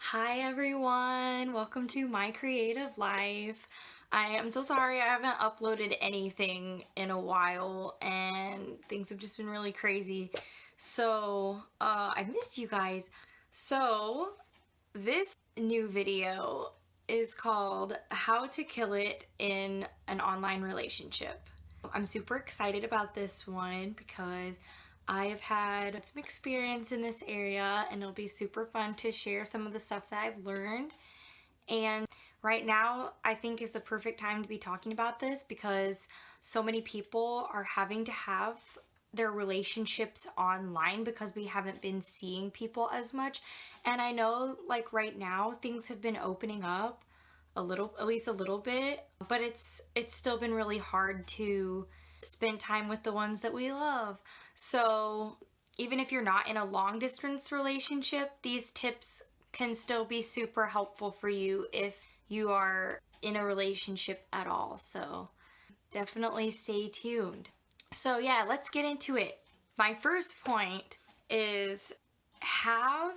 Hi everyone, welcome to my creative life. I am so sorry I haven't uploaded anything in a while and things have just been really crazy. So I missed you guys. So this new video is called How to Kill It in an Online Relationship. I'm super excited about this one because I have had some experience in this area and it'll be super fun to share some of the stuff that I've learned. And right now I think is the perfect time to be talking about this because so many people are having to have their relationships online because we haven't been seeing people as much. And I know like right now things have been opening up a little, at least a little bit, but it's still been really hard to spend time with the ones that we love. So even if you're not in a long distance relationship, these tips can still be super helpful for you if you are in a relationship at all. So definitely stay tuned. So yeah, let's get into it. My first point is have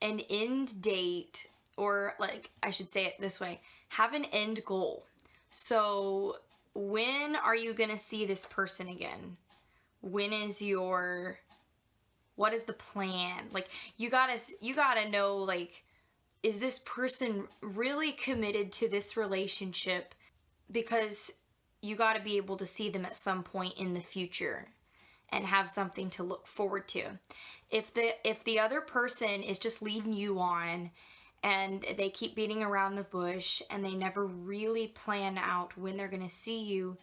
an end date, or like I should say it this way, have an end goal. So when are you gonna see this person again? When is your, what is the plan? Like you gotta know, like, is this person really committed to this relationship? Because you gotta be able to see them at some point in the future and have something to look forward to. If the other person is just leading you on and they keep beating around the bush and they never really plan out when they're going to see you,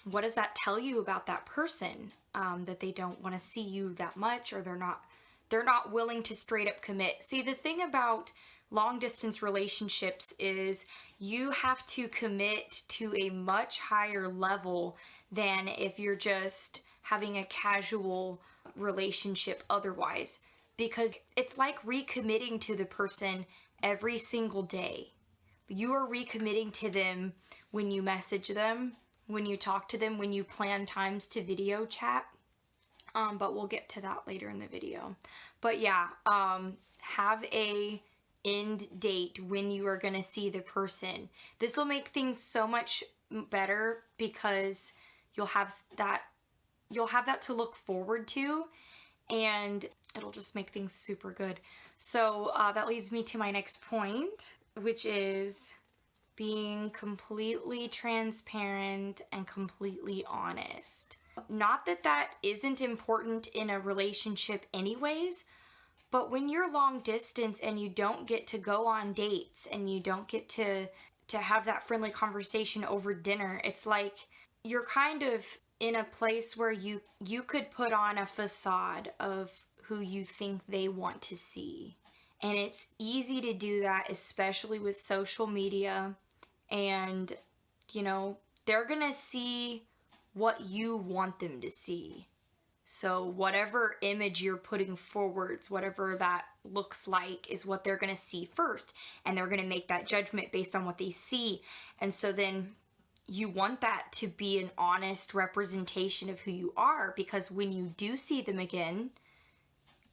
what does that tell you about that person? That they don't want to see you that much, or they're not willing to straight up commit. See, the thing about long distance relationships is you have to commit to a much higher level than if you're just having a casual relationship otherwise, because it's like recommitting to the person every single day. You are recommitting to them when you message them, when you talk to them, when you plan times to video chat. But we'll get to that later in the video. But yeah, have a end date when you are going to see the person. This will make things so much better because you'll have that to look forward to, and it'll just make things super good. So that leads me to my next point, which is being completely transparent and completely honest. Not that that isn't important in a relationship anyways, but when you're long distance and you don't get to go on dates and you don't get to have that friendly conversation over dinner, it's like you're kind of in a place where you could put on a facade of who you think they want to see. And it's easy to do that, especially with social media. And, you know, they're gonna see what you want them to see. So whatever image you're putting forwards, whatever that looks like, is what they're gonna see first. And they're gonna make that judgment based on what they see. And so then you want that to be an honest representation of who you are, because when you do see them again,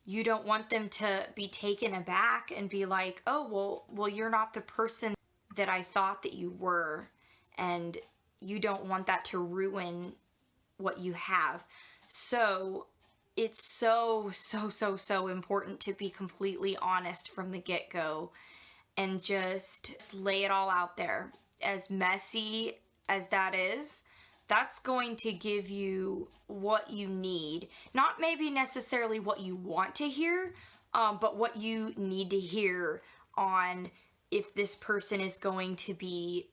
you don't want them to be taken aback and be like, oh, well, you're not the person that I thought that you were. And you don't want that to ruin what you have. So it's so important to be completely honest from the get-go and just lay it all out there. As messy as that is, that's going to give you what you need. Not maybe necessarily what you want to hear, but what you need to hear on if this person is going to be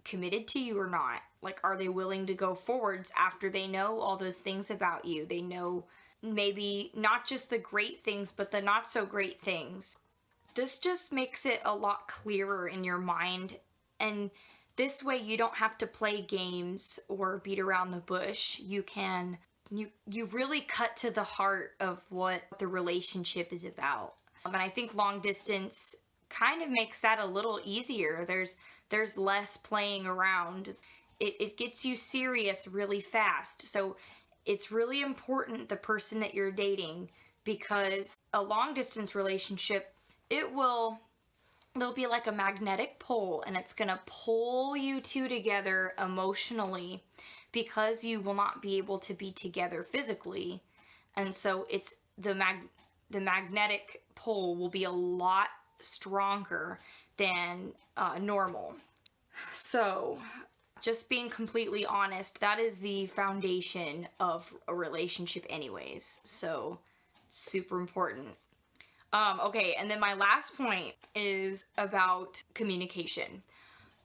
committed to you or not. Like, are they willing to go forwards after they know all those things about you? They know maybe not just the great things, but the not so great things. This just makes it a lot clearer in your mind, and this way you don't have to play games or beat around the bush. You can, you really cut to the heart of what the relationship is about. And I think long distance kind of makes that a little easier. There's less playing around. It gets you serious really fast. So it's really important, the person that you're dating, because a long distance relationship, it will there'll be like a magnetic pull, and it's gonna pull you two together emotionally because you will not be able to be together physically. And so it's the magnetic pull will be a lot stronger than normal. So just being completely honest, that is the foundation of a relationship anyways. So super important. Okay, and then my last point is about communication.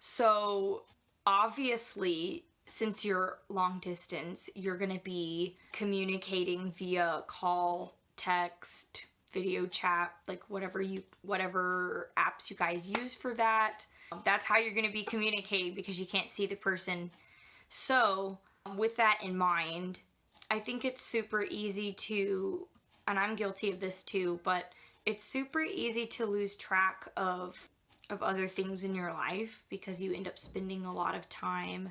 So obviously, since you're long distance, you're gonna be communicating via call, text, video chat, like whatever apps you guys use for that. That's how you're gonna be communicating because you can't see the person. So with that in mind, I think it's super easy to, and I'm guilty of this too, but it's super easy to lose track of other things in your life because you end up spending a lot of time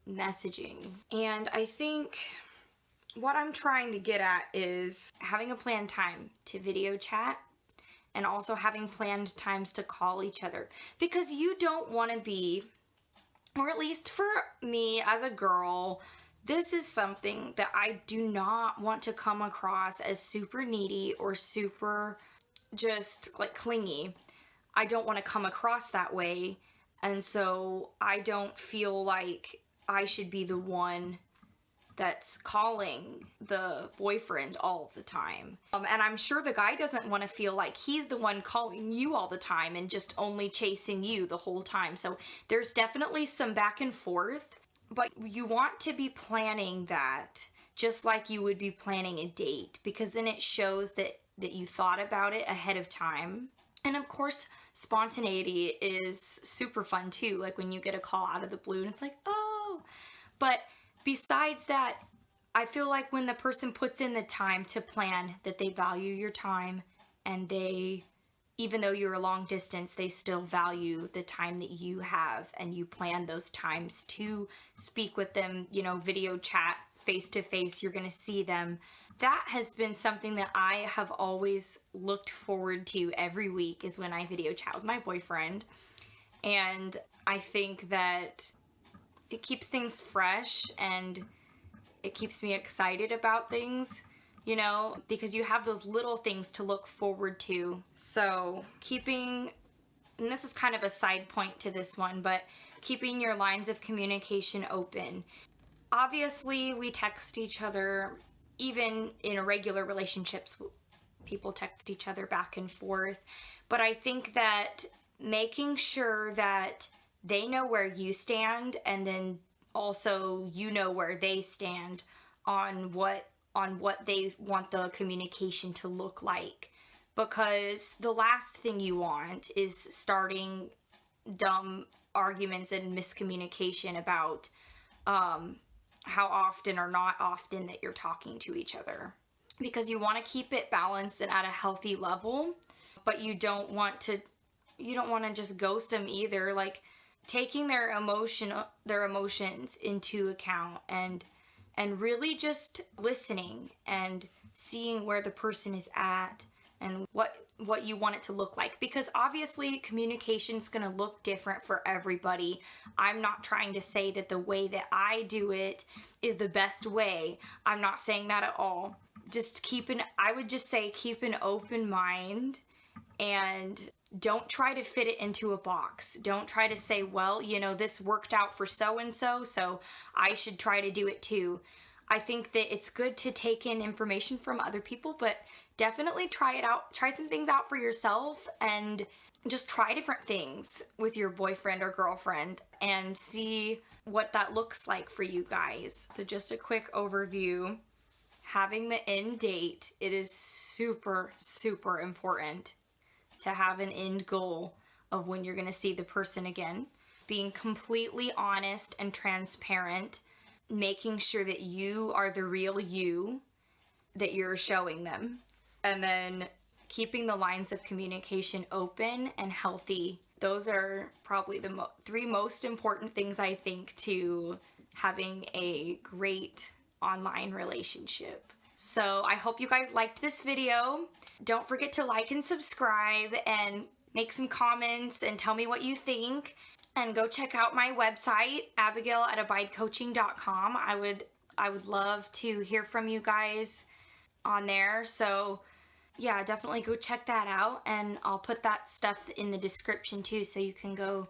messaging. And I think what I'm trying to get at is having a planned time to video chat and also having planned times to call each other, because you don't want to be, or at least for me as a girl, this is something that I do not want to come across as super needy or super just like clingy. I don't want to come across that way, and so I don't feel like I should be the one that's calling the boyfriend all the time. And I'm sure the guy doesn't want to feel like he's the one calling you all the time and just only chasing you the whole time. So there's definitely some back and forth, but you want to be planning that just like you would be planning a date, because then it shows that you thought about it ahead of time. And of course, spontaneity is super fun too. Like when you get a call out of the blue and it's like, oh. But besides that, I feel like when the person puts in the time to plan, that they value your time, and they, even though you're a long distance, they still value the time that you have, and you plan those times to speak with them, you know, video chat, face to face, you're going to see them. That has been something that I have always looked forward to every week, is when I video chat with my boyfriend. And I think that it keeps things fresh and it keeps me excited about things, you know, because you have those little things to look forward to. So keeping, and this is kind of a side point to this one, but keeping your lines of communication open. Obviously, we text each other. Even in regular relationships, people text each other back and forth. But I think that making sure that they know where you stand, and then also you know where they stand on what they want the communication to look like. Because the last thing you want is starting dumb arguments and miscommunication about how often or not often that you're talking to each other, because you want to keep it balanced and at a healthy level, but you don't want to just ghost them either. Like taking their emotions into account, and really just listening and seeing where the person is at and what you want it to look like, because obviously communication's going to look different for everybody. I'm not trying to say that the way that I do it is the best way. I'm not saying that at all. I would just say keep an open mind, and don't try to fit it into a box. Don't try to say, well, you know, this worked out for so-and-so, so I should try to do it too. I think that it's good to take in information from other people, but definitely try it out. Try some things out for yourself, and just try different things with your boyfriend or girlfriend and see what that looks like for you guys. So just a quick overview. Having the end date, it is super, super important to have an end goal of when you're going to see the person again. Being completely honest and transparent, making sure that you are the real you that you're showing them, and then keeping the lines of communication open and healthy. Those are probably the three most important things, I think, to having a great online relationship. So I hope you guys liked this video. Don't forget to like and subscribe, and make some comments and tell me what you think. And go check out my website, abigail@abidecoaching.com. I would love to hear from you guys on there. So yeah, definitely go check that out, and I'll put that stuff in the description too, so you can go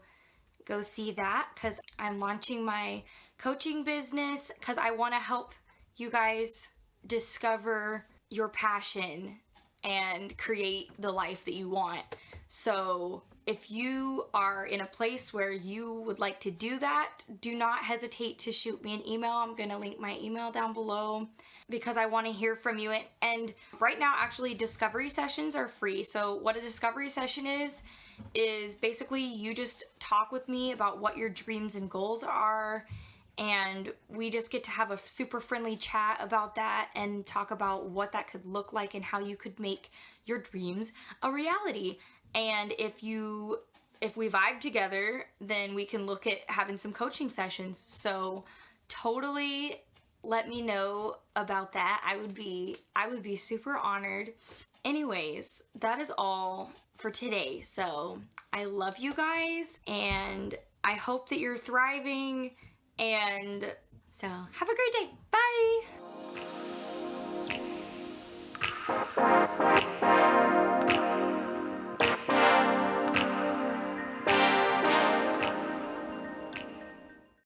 see that, because I'm launching my coaching business because I want to help you guys discover your passion and create the life that you want. So if you are in a place where you would like to do that, do not hesitate to shoot me an email. I'm going to link my email down below because I want to hear from you. And right now, actually, discovery sessions are free. So what a discovery session is basically you just talk with me about what your dreams and goals are, and we just get to have a super friendly chat about that and talk about what that could look like and how you could make your dreams a reality. And if we vibe together, then we can look at having some coaching sessions. So totally let me know about that. I would be super honored. Anyways, that is all for today. So I love you guys, and I hope that you're thriving, and so have a great day. Bye.